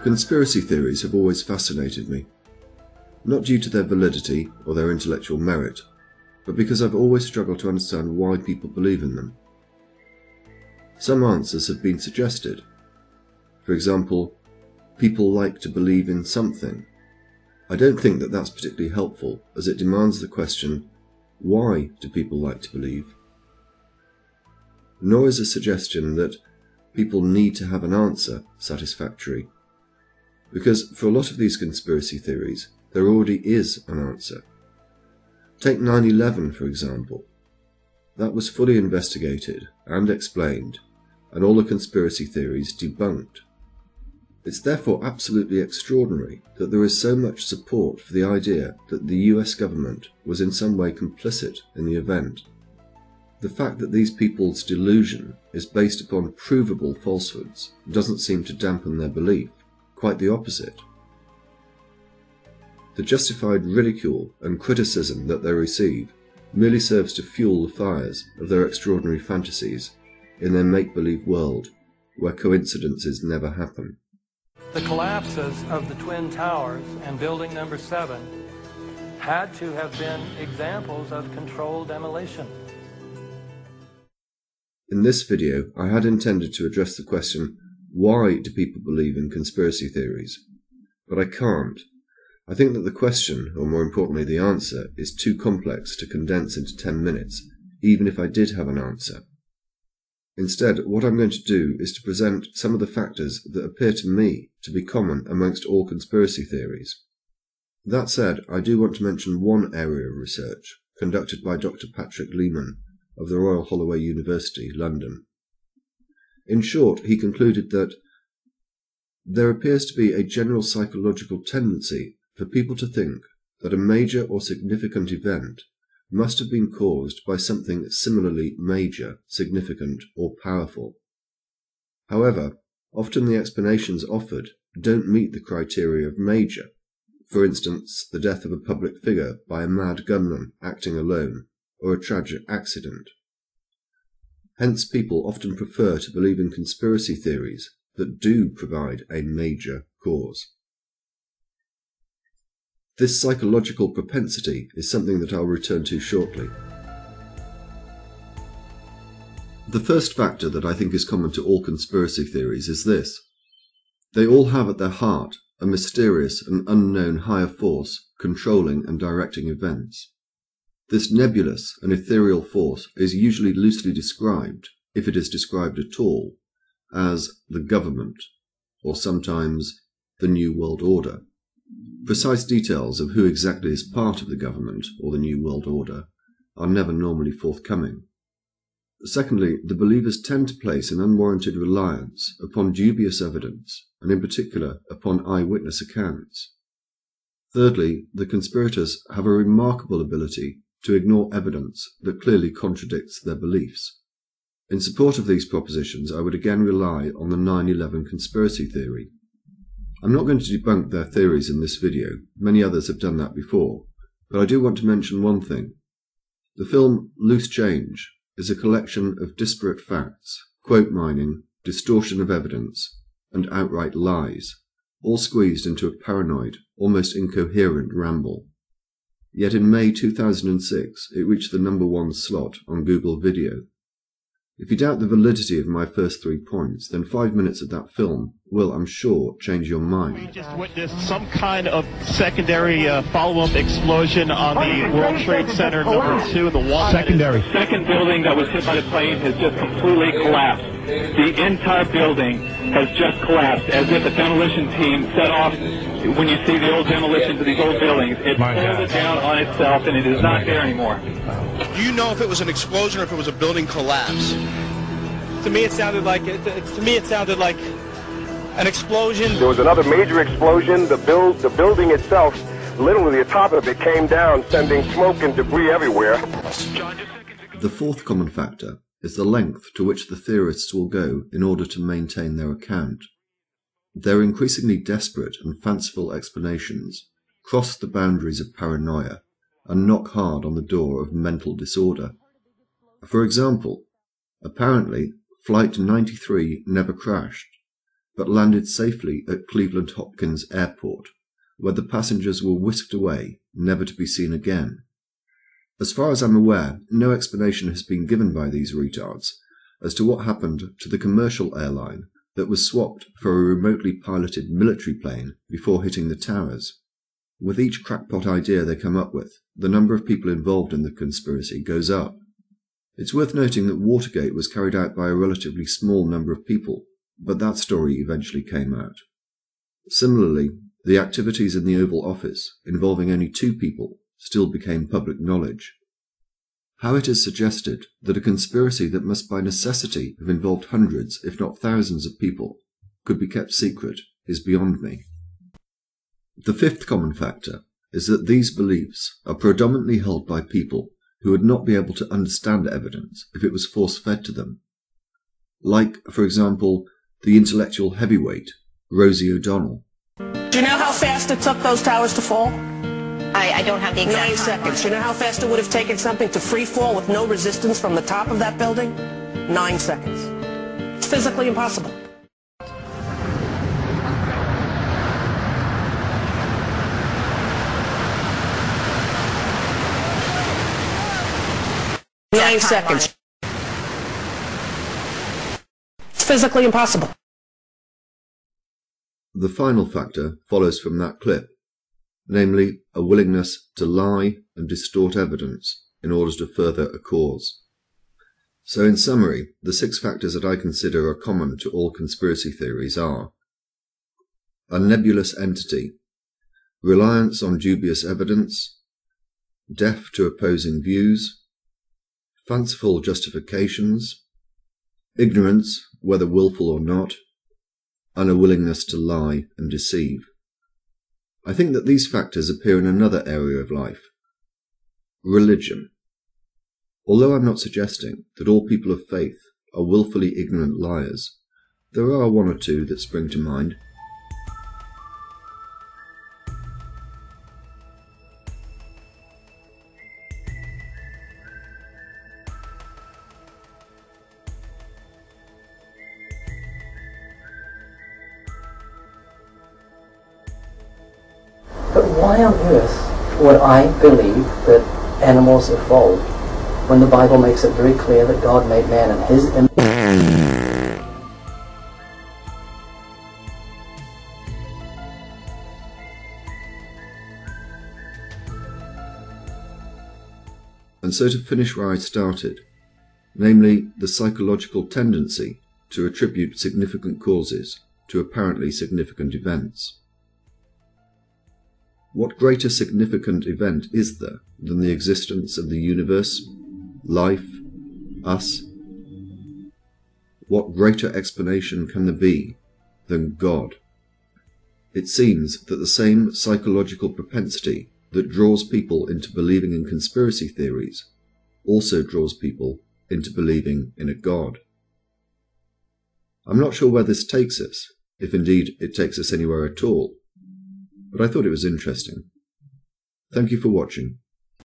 Conspiracy theories have always fascinated me, not due to their validity or their intellectual merit, but because I've always struggled to understand why people believe in them. Some answers have been suggested. For example, people like to believe in something. I don't think that that's particularly helpful, as it demands the question, why do people like to believe? Nor is a suggestion that people need to have an answer satisfactory, because for a lot of these conspiracy theories, there already is an answer. Take 9/11, for example. That was fully investigated and explained, and all the conspiracy theories debunked. It's therefore absolutely extraordinary that there is so much support for the idea that the US government was in some way complicit in the event. The fact that these people's delusion is based upon provable falsehoods doesn't seem to dampen their belief, quite the opposite. The justified ridicule and criticism that they receive merely serves to fuel the fires of their extraordinary fantasies in their make-believe world, where coincidences never happen. The collapses of the Twin Towers and Building Number 7 had to have been examples of controlled demolition. In this video, I had intended to address the question, why do people believe in conspiracy theories? But I can't. I think that the question, or more importantly the answer, is too complex to condense into 10 minutes, even if I did have an answer. Instead, what I'm going to do is to present some of the factors that appear to me to be common amongst all conspiracy theories. That said, I do want to mention one area of research conducted by Dr. Patrick Lehman of the Royal Holloway University, London. In short, he concluded that there appears to be a general psychological tendency for people to think that a major or significant event must have been caused by something similarly major, significant, or powerful. However, often the explanations offered don't meet the criteria of major. For instance, the death of a public figure by a mad gunman acting alone, or a tragic accident. Hence, people often prefer to believe in conspiracy theories that do provide a major cause. This psychological propensity is something that I'll return to shortly. The first factor that I think is common to all conspiracy theories is this. They all have at their heart a mysterious and unknown higher force controlling and directing events. This nebulous and ethereal force is usually loosely described, if it is described at all, as the government, or sometimes the New World Order. Precise details of who exactly is part of the government or the New World Order are never normally forthcoming. Secondly, the believers tend to place an unwarranted reliance upon dubious evidence, and in particular upon eyewitness accounts. Thirdly, the conspirators have a remarkable ability to ignore evidence that clearly contradicts their beliefs. In support of these propositions, I would again rely on the 9/11 conspiracy theory. I'm not going to debunk their theories in this video, many others have done that before, but I do want to mention one thing. The film Loose Change is a collection of disparate facts, quote mining, distortion of evidence, and outright lies, all squeezed into a paranoid, almost incoherent ramble. Yet in May 2006, it reached the #1 slot on Google Video. If you doubt the validity of my first 3 points, then 5 minutes of that film will, I'm sure, change your mind. We just witnessed some kind of secondary follow-up explosion on the World Trade Center #2, the one second building that was hit by the plane has just completely collapsed. The entire building has just collapsed, as if a demolition team set off. When you see the old demolitions of these old buildings, it pulled it down on itself, and it is not there anymore. Do you know if it was an explosion or if it was a building collapse? To me, it sounded like an explosion. There was another major explosion. The building itself, literally the top of it came down, sending smoke and debris everywhere. The fourth common factor is the length to which the theorists will go in order to maintain their account. Their increasingly desperate and fanciful explanations cross the boundaries of paranoia and knock hard on the door of mental disorder. For example, apparently Flight 93 never crashed, but landed safely at Cleveland Hopkins Airport, where the passengers were whisked away, never to be seen again. As far as I'm aware, no explanation has been given by these retards as to what happened to the commercial airline that was swapped for a remotely piloted military plane before hitting the towers. With each crackpot idea they come up with, the number of people involved in the conspiracy goes up. It's worth noting that Watergate was carried out by a relatively small number of people, but that story eventually came out. Similarly, the activities in the Oval Office, involving only 2 people, still became public knowledge. How it is suggested that a conspiracy that must by necessity have involved hundreds, if not thousands of people, could be kept secret is beyond me. The 5th common factor is that these beliefs are predominantly held by people who would not be able to understand evidence if it was force-fed to them. Like, for example, the intellectual heavyweight, Rosie O'Donnell. Do you know how fast it took those towers to fall? I don't have the exact 9 seconds. Do you know how fast it would have taken something to free fall with no resistance from the top of that building? 9 seconds. It's physically impossible. Nine seconds. It's physically impossible. The final factor follows from that clip, namely a willingness to lie and distort evidence in order to further a cause. So in summary, the 6 factors that I consider are common to all conspiracy theories are: a nebulous entity, reliance on dubious evidence, deaf to opposing views, fanciful justifications, ignorance, whether willful or not, and a willingness to lie and deceive. I think that these factors appear in another area of life, religion. Although I'm not suggesting that all people of faith are willfully ignorant liars, there are 1 or 2 that spring to mind. But why on earth would I believe that animals evolved when the Bible makes it very clear that God made man in his image? And so to finish where I started, namely the psychological tendency to attribute significant causes to apparently significant events. What greater significant event is there than the existence of the universe, life, us? What greater explanation can there be than God? It seems that the same psychological propensity that draws people into believing in conspiracy theories also draws people into believing in a God. I'm not sure where this takes us, if indeed it takes us anywhere at all, but I thought it was interesting. Thank you for watching.